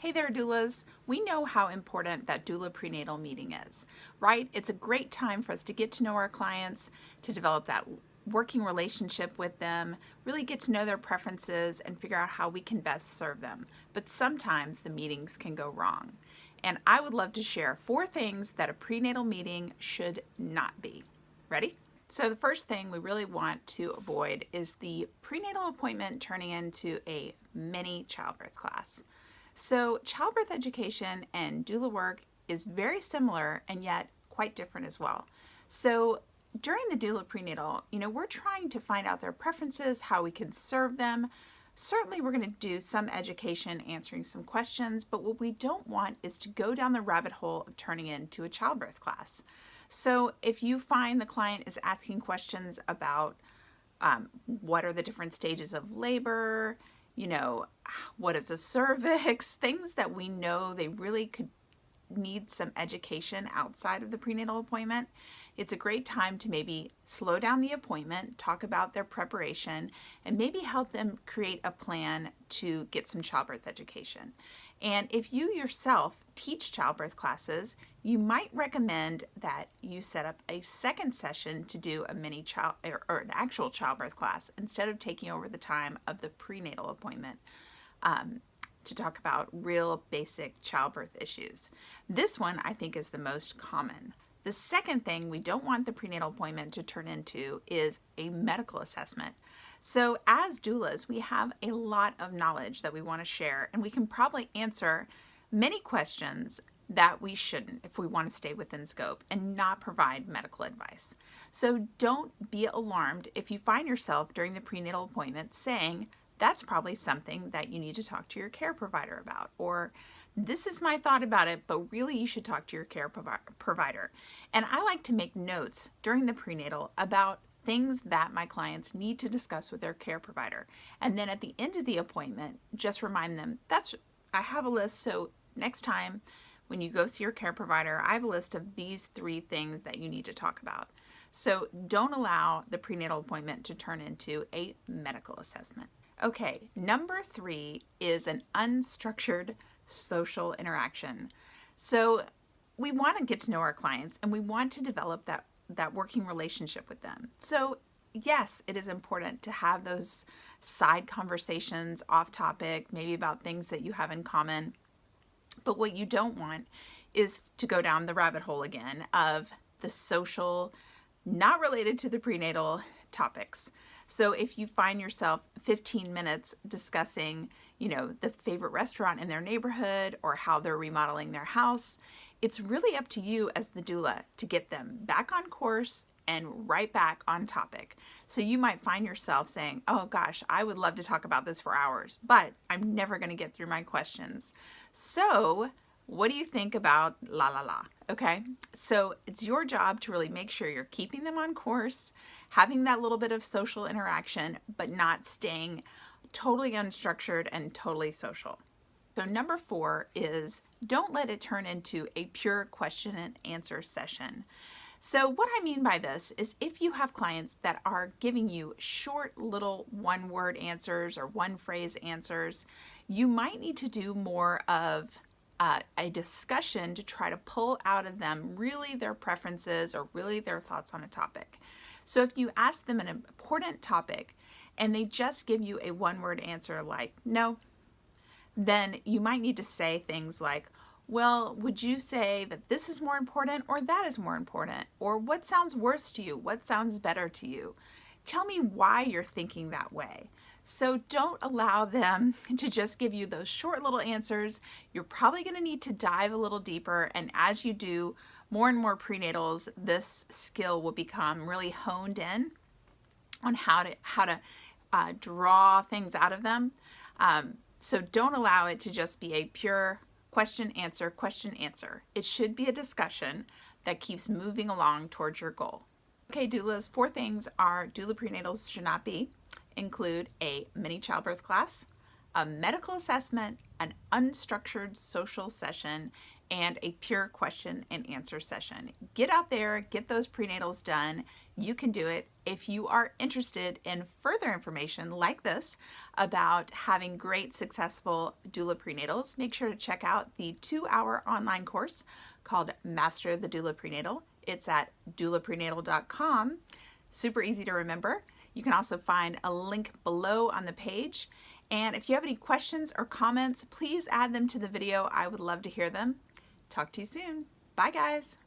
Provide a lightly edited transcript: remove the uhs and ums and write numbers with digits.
Hey there, doulas. We know how important that doula prenatal meeting is, right? It's a great time for us to get to know our clients, to develop that working relationship with them, really get to know their preferences and figure out how we can best serve them. But sometimes the meetings can go wrong. And I would love to share 4 things that a prenatal meeting should not be. Ready? So the first thing we really want to avoid is the prenatal appointment turning into a mini childbirth class. So childbirth education and doula work is very similar and yet quite different as well. So during the doula prenatal, we're trying to find out their preferences, how we can serve them. Certainly we're going to do some education, answering some questions, but what we don't want is to go down the rabbit hole of turning into a childbirth class. So if you find the client is asking questions about what are the different stages of labor, what is a cervix, things that we know they really could need some education outside of the prenatal appointment, it's a great time to maybe slow down the appointment, talk about their preparation, and maybe help them create a plan to get some childbirth education. And if you yourself teach childbirth classes, you might recommend that you set up a second session to do a mini child or an actual childbirth class instead of taking over the time of the prenatal appointment to talk about real basic childbirth issues. This one I think is the most common. The second thing we don't want the prenatal appointment to turn into is a medical assessment. So as doulas, we have a lot of knowledge that we want to share, and we can probably answer many questions that we shouldn't if we want to stay within scope and not provide medical advice. So don't be alarmed if you find yourself during the prenatal appointment saying, that's probably something that you need to talk to your care provider about, or this is my thought about it, but really you should talk to your care provider. And I like to make notes during the prenatal about things that my clients need to discuss with their care provider. And then at the end of the appointment, just remind them, I have a list, so next time when you go see your care provider, I have a list of these 3 things that you need to talk about. So don't allow the prenatal appointment to turn into a medical assessment. Okay, number 3 is an unstructured social interaction. So we want to get to know our clients and we want to develop that working relationship with them. So yes, it is important to have those side conversations off topic, maybe about things that you have in common. But what you don't want is to go down the rabbit hole again of the social, not related to the prenatal topics. So if you find yourself 15 minutes discussing, the favorite restaurant in their neighborhood or how they're remodeling their house, it's really up to you as the doula to get them back on course and right back on topic. So you might find yourself saying, oh gosh, I would love to talk about this for hours, but I'm never going to get through my questions. So what do you think about la la la? Okay, so it's your job to really make sure you're keeping them on course, having that little bit of social interaction, but not staying totally unstructured and totally social. So number 4 is don't let it turn into a pure question and answer session. So what I mean by this is if you have clients that are giving you short little one-word answers or one-phrase answers, you might need to do more of a discussion to try to pull out of them really their preferences or really their thoughts on a topic. So if you ask them an important topic and they just give you a one-word answer like no, then you might need to say things like, well, would you say that this is more important or that is more important? Or what sounds worse to you? What sounds better to you? Tell me why you're thinking that way. So don't allow them to just give you those short little answers. You're probably going to need to dive a little deeper, and as you do more and more prenatals, this skill will become really honed in on how to draw things out of them. So don't allow it to just be a pure question, answer, question, answer. It should be a discussion that keeps moving along towards your goal. Okay, doulas, 4 things our doula prenatals should not be. Include a mini childbirth class, a medical assessment, an unstructured social session, and a pure question and answer session. Get out there, get those prenatals done. You can do it. If you are interested in further information like this about having great, successful doula prenatals, make sure to check out the 2-hour online course called Master the Doula Prenatal. It's at doulaprenatal.com. Super easy to remember. You can also find a link below on the page. And if you have any questions or comments, please add them to the video. I would love to hear them. Talk to you soon. Bye, guys.